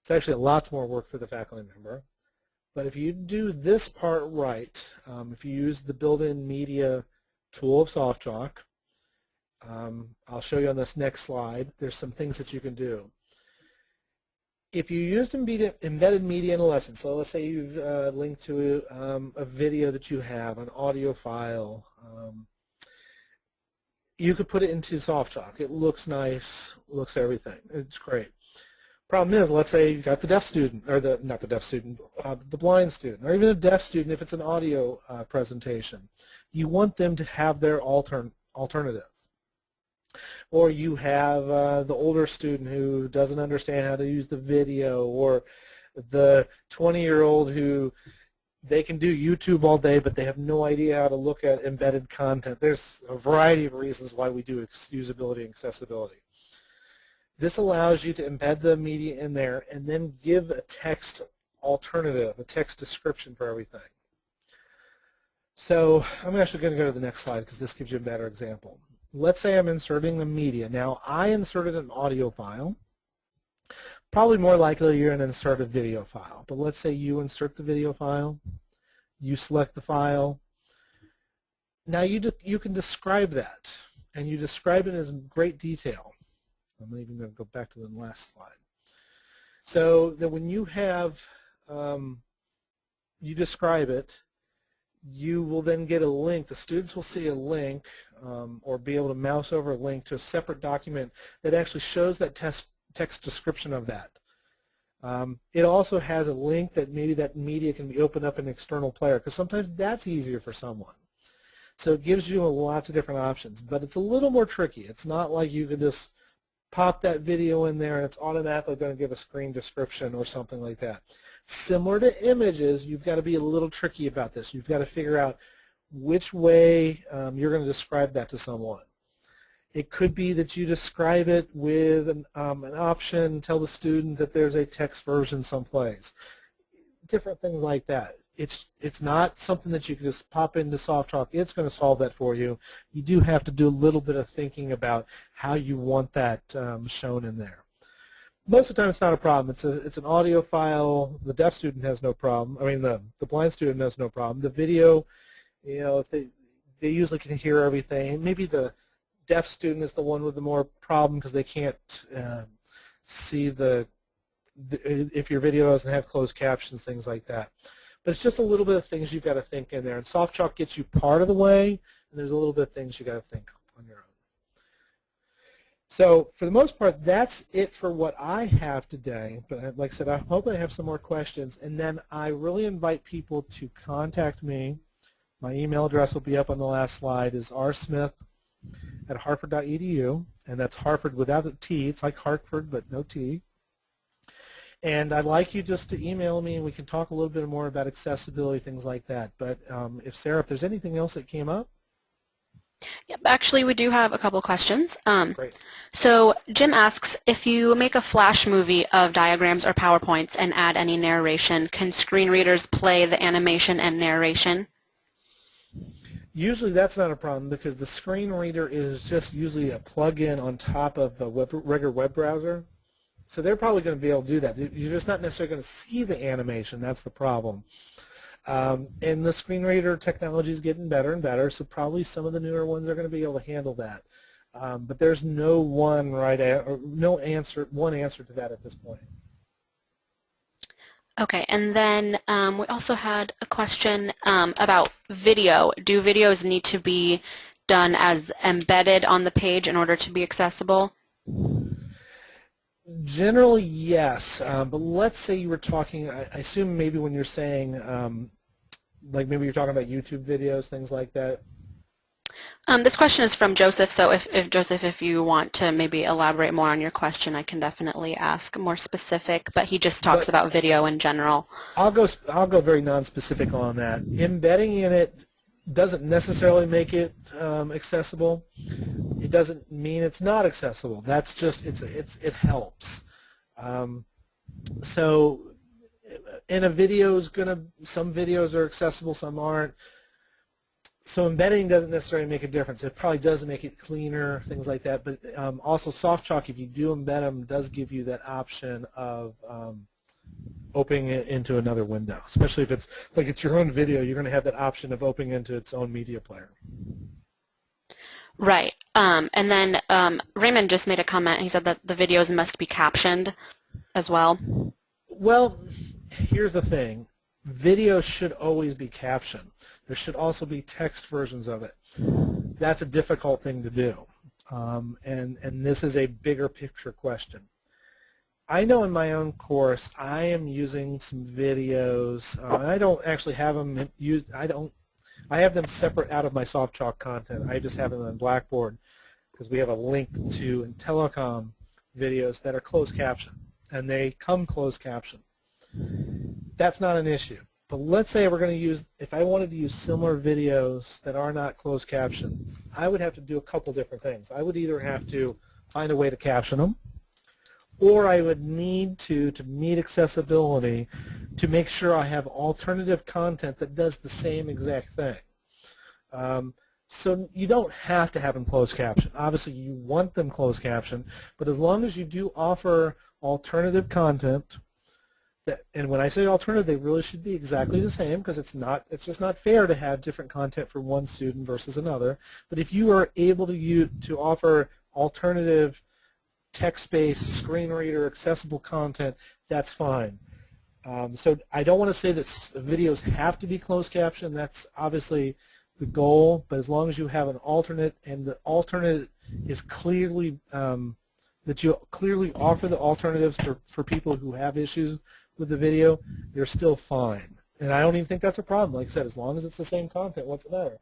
It's actually lots more work for the faculty member. But if you do this part right, if you use the built-in media tool of SoftChalk, I'll show you on this next slide, there's some things that you can do. if you used embedded media in a lesson, so let's say you've linked to a video that you have, an audio file, you could put it into SoftChalk. It looks nice, looks everything. It's great. Problem is, let's say you've got the deaf student, or not the deaf student, the blind student, or even a deaf student if it's an audio presentation. You want them to have their alternative. Or you have the older student who doesn't understand how to use the video, or the 20-year-old who they can do YouTube all day, but they have no idea how to look at embedded content. There's a variety of reasons why we do usability and accessibility. This allows you to embed the media in there and then give a text alternative, a text description for everything. So I'm actually going to go to the next slide because this gives you a better example. Let's say I'm inserting the media. Now, I inserted an audio file. Probably more likely you're going to insert a video file. But let's say you insert the video file. You select the file. Now you can describe that. And you describe it in great detail. I'm even going to go back to the last slide. So that when you have, you describe it, you will then get a link. The students will see a link or be able to mouse over a link to a separate document that actually shows that text description of that. It also has a link that maybe that media can be opened up in an external player, because sometimes that's easier for someone. So it gives you lots of different options, but it's a little more tricky. It's not like you can just pop that video in there and it's automatically going to give a screen description or something like that. Similar to images, you've got to be a little tricky about this. You've got to figure out which way you're going to describe that to someone. It could be that you describe it with an option, tell the student that there's a text version someplace. Different things like that. It's not something that you can just pop into SoftChalk. It's going to solve that for you. You do have to do a little bit of thinking about how you want that shown in there. Most of the time it's not a problem. It's an audio file. The deaf student has no problem. I mean, the blind student has no problem. The video, you know, if they usually can hear everything. Maybe the deaf student is the one with the more problem because they can't see if your video doesn't have closed captions, things like that. But it's just a little bit of things you've got to think in there. And SoftChalk gets you part of the way, and there's a little bit of things you've got to think on your own. So for the most part, that's it for what I have today. But like I said, I hope I have some more questions. And then I really invite people to contact me. My email address will be up on the last slide, is rsmith@hartford.edu. And that's Hartford without a T. It's like Hartford, but no T. And I'd like you just to email me, and we can talk a little bit more about accessibility, things like that. But if there's anything else that came up? Yep, actually we do have a couple questions. Great. So Jim asks, if you make a flash movie of diagrams or PowerPoints and add any narration, can screen readers play the animation and narration? Usually that's not a problem because the screen reader is just usually a plug-in on top of the regular web browser. So they're probably going to be able to do that. You're just not necessarily going to see the animation. That's the problem. And the screen reader technology is getting better and better, so probably some of the newer ones are going to be able to handle that. But there's no one answer to that at this point. Okay, and then we also had a question about video. Do videos need to be done as embedded on the page in order to be accessible? Generally, yes. But let's say you were talking, I assume maybe when you're saying, like maybe you're talking about YouTube videos, things like that. This question is from Joseph, so if Joseph, if you want to maybe elaborate more on your question, I can definitely ask more specific, but he just talks about video in general. I'll go very non-specific on that. Embedding in it doesn't necessarily make it accessible. It doesn't mean it's not accessible. That's just it helps. So in a video is some videos are accessible, some aren't. So embedding doesn't necessarily make a difference. It probably does make it cleaner, things like that. But also SoftChalk, if you do embed them, does give you that option of opening it into another window. Especially if it's like it's your own video, you're going to have that option of opening into its own media player. Right. And then Raymond just made a comment. He said that the videos must be captioned. as well? Well, here's the thing. Video should always be captioned. There should also be text versions of it. That's a difficult thing to do. And this is a bigger picture question. I know in my own course I am using some videos. I don't actually have them used. I have them separate out of my SoftChalk content. I just have them on Blackboard because we have a link to in telecom videos that are closed caption, and they come closed caption. That's not an issue. But let's say we're going to use, if I wanted to use similar videos that are not closed captions, I would have to do a couple different things. I would either have to find a way to caption them, or I would need to meet accessibility, to make sure I have alternative content that does the same exact thing. So you don't have to have them closed caption. Obviously, you want them closed caption, but as long as you do offer alternative content, and when I say alternative, they really should be exactly the same, because it's just not fair to have different content for one student versus another. But if you are able to offer alternative text-based, screen reader, accessible content, that's fine. So I don't want to say that videos have to be closed caption. That's obviously the goal. But as long as you have an alternate, and the alternate is clearly that you clearly offer the alternatives for people who have issues with the video, you're still fine. And I don't even think that's a problem. Like I said, as long as it's the same content, what's the matter?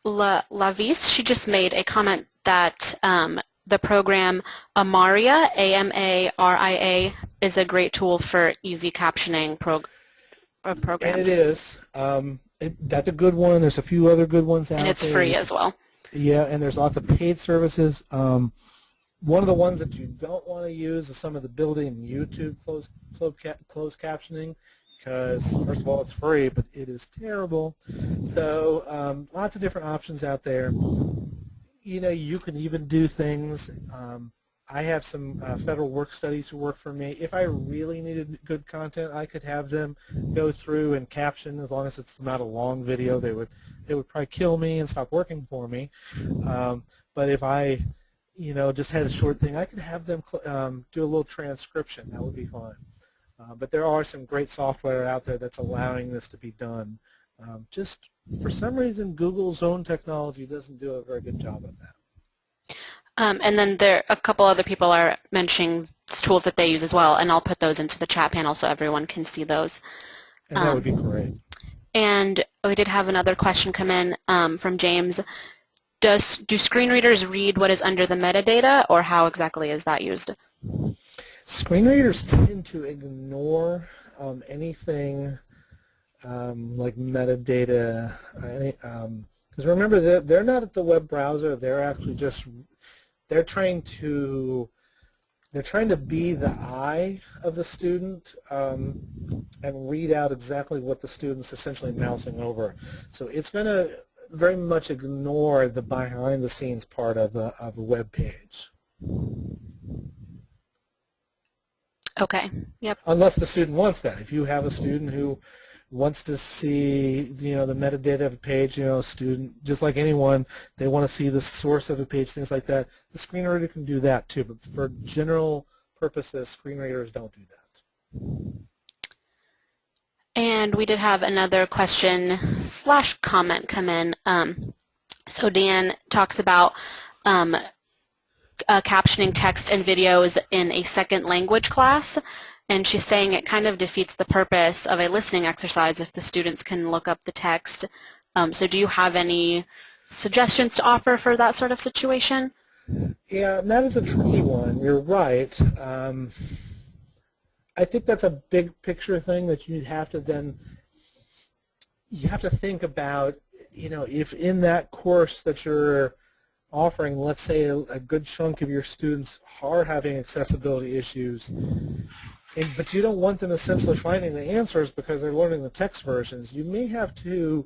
Lavis, she just made a comment that the program Amaria, A-M-A-R-I-A, is a great tool for easy captioning programs. And it is. That's a good one. There's a few other good ones out there. And it's free as well. Yeah, and there's lots of paid services. One of the ones that you don't want to use is some of the built-in YouTube closed captioning, because first of all it's free, but it is terrible. So lots of different options out there. You know, you can even do things. I have some federal work studies who work for me. If I really needed good content, I could have them go through and caption. As long as it's not a long video, they would probably kill me and stop working for me. But if I just had a short thing, I could have them do a little transcription. That would be fine. But there are some great software out there that's allowing this to be done. Just for some reason, Google's own technology doesn't do a very good job of that. And then a couple other people are mentioning tools that they use as well, and I'll put those into the chat panel so everyone can see those. And that would be great. And we did have another question come in from James. Do screen readers read what is under the metadata, or how exactly is that used? Screen readers tend to ignore anything like metadata, because remember they're not at the web browser. They're actually they're trying to be the eye of the student and read out exactly what the student's essentially mousing over. So it's going to very much ignore the behind-the-scenes part of a web page. Okay. Yep. Unless the student wants that. If you have a student who wants to see, the metadata of a page, student, just like anyone, they want to see the source of a page, things like that. The screen reader can do that too, but for general purposes, screen readers don't do that. And we did have another question / comment come in. So Dan talks about captioning text and videos in a second language class, and she's saying it kind of defeats the purpose of a listening exercise if the students can look up the text. So do you have any suggestions to offer for that sort of situation? Yeah, that is a tricky one. You're right. I think that's a big picture thing that you have to think about, if in that course that you're offering, let's say a good chunk of your students are having accessibility issues, but you don't want them essentially finding the answers because they're learning the text versions, you may have to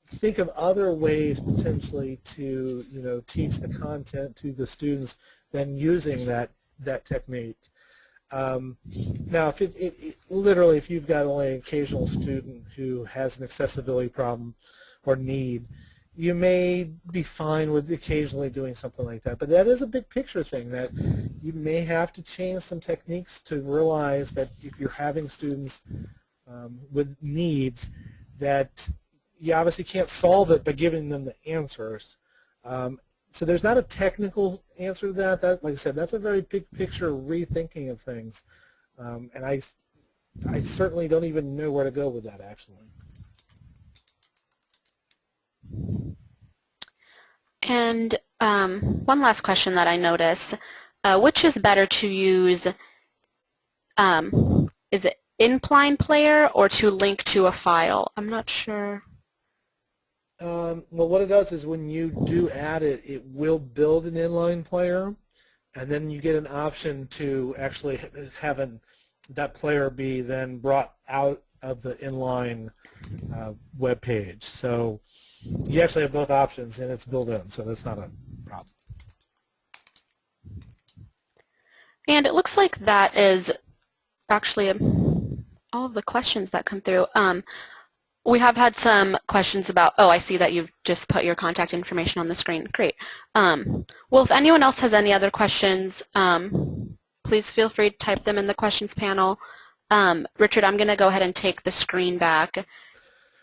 think of other ways potentially to teach the content to the students than using that technique. Now, if literally, if you've got only an occasional student who has an accessibility problem or need, you may be fine with occasionally doing something like that. But that is a big picture thing that you may have to change some techniques to realize that if you're having students with needs, that you obviously can't solve it by giving them the answers. So there's not a technical answer to that. Like I said, that's a very big picture rethinking of things. And I certainly don't even know where to go with that, actually. And one last question that I noticed, which is better to use, is it inline player or to link to a file? I'm not sure. Well, what it does is when you do add it, it will build an inline player, and then you get an option to actually have that player be then brought out of the inline web page. So you actually have both options, and it's built in, so that's not a problem. And it looks like that is actually all of the questions that come through. We have had some questions about, oh, I see that you've just put your contact information on the screen. Great. Well, if anyone else has any other questions, please feel free to type them in the questions panel. Richard, I'm going to go ahead and take the screen back.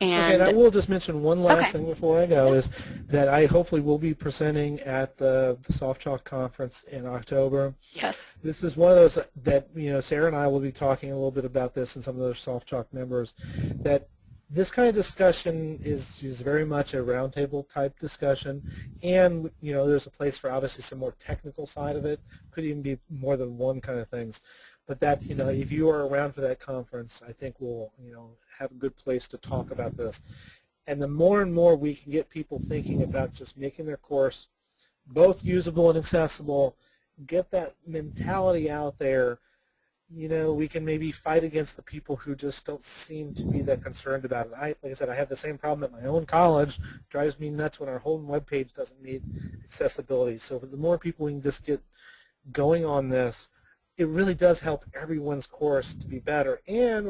And okay, and I will just mention one last thing before I go, is that I hopefully will be presenting at the SoftChalk conference in October. Yes. This is one of those that, Sarah and I will be talking a little bit about this, and some of the SoftChalk members, that this kind of discussion is very much a roundtable type discussion, and there's a place for obviously some more technical side of it. Could even be more than one kind of things. But that, if you are around for that conference, I think we'll, have a good place to talk about this. And the more and more we can get people thinking about just making their course both usable and accessible, get that mentality out there, we can maybe fight against the people who just don't seem to be that concerned about it. Like I said, I have the same problem at my own college. It drives me nuts when our whole web page doesn't meet accessibility. So the more people we can just get going on this, it really does help everyone's course to be better, and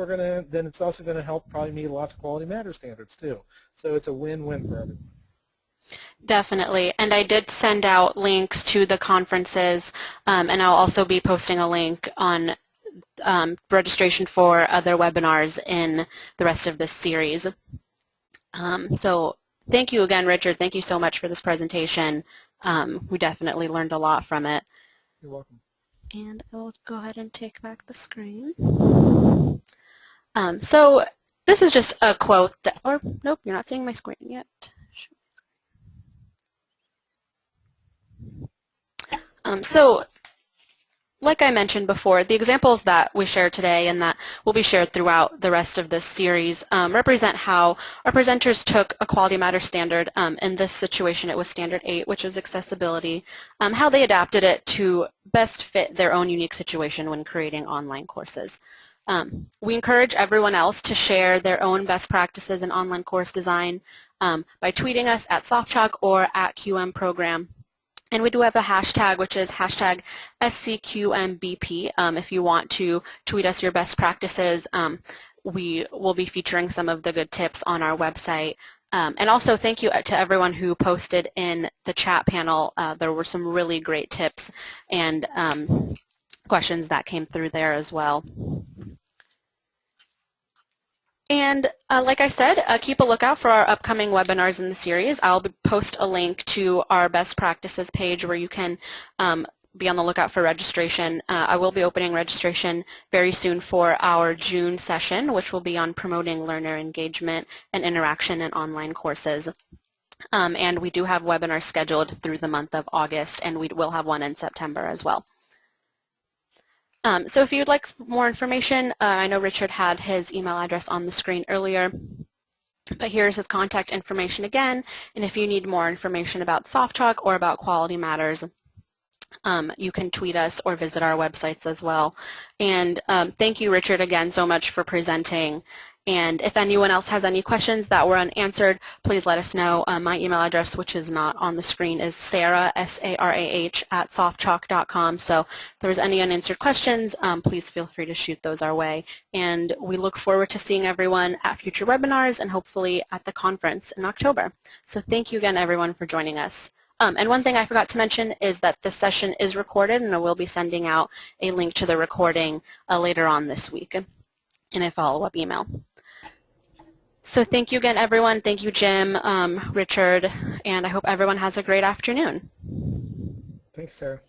then it's also going to help probably meet lots of Quality Matters standards too. So it's a win-win for everyone. Definitely, and I did send out links to the conferences, and I'll also be posting a link on registration for other webinars in the rest of this series. So thank you again, Richard. Thank you so much for this presentation. We definitely learned a lot from it. You're welcome. And I'll go ahead and take back the screen. So this is just a quote that, or nope, you're not seeing my screen yet. So like I mentioned before, the examples that we shared today and that will be shared throughout the rest of this series represent how our presenters took a Quality Matters standard. In this situation, it was Standard 8, which is accessibility, how they adapted it to best fit their own unique situation when creating online courses. We encourage everyone else to share their own best practices in online course design by tweeting us at SoftChalk or at QM Program. And we do have a hashtag, which is hashtag SCQMBP. If you want to tweet us your best practices, we will be featuring some of the good tips on our website. And also thank you to everyone who posted in the chat panel. There were some really great tips and questions that came through there as well. And like I said, keep a lookout for our upcoming webinars in the series. I'll post a link to our best practices page where you can be on the lookout for registration. I will be opening registration very soon for our June session, which will be on promoting learner engagement and interaction in online courses. And we do have webinars scheduled through the month of August, and we will have one in September as well. So if you'd like more information, I know Richard had his email address on the screen earlier, but here's his contact information again. And if you need more information about SoftChalk or about Quality Matters, you can tweet us or visit our websites as well. And thank you, Richard, again so much for presenting. And if anyone else has any questions that were unanswered, please let us know. My email address, which is not on the screen, is Sarah, S-A-R-A-H, at softchalk.com. So if there's any unanswered questions, please feel free to shoot those our way. And we look forward to seeing everyone at future webinars and hopefully at the conference in October. So thank you again, everyone, for joining us. And one thing I forgot to mention is that this session is recorded, and I will be sending out a link to the recording later on this week in a follow-up email. So thank you again, everyone. Thank you, Jim, Richard, and I hope everyone has a great afternoon. Thanks, Sarah.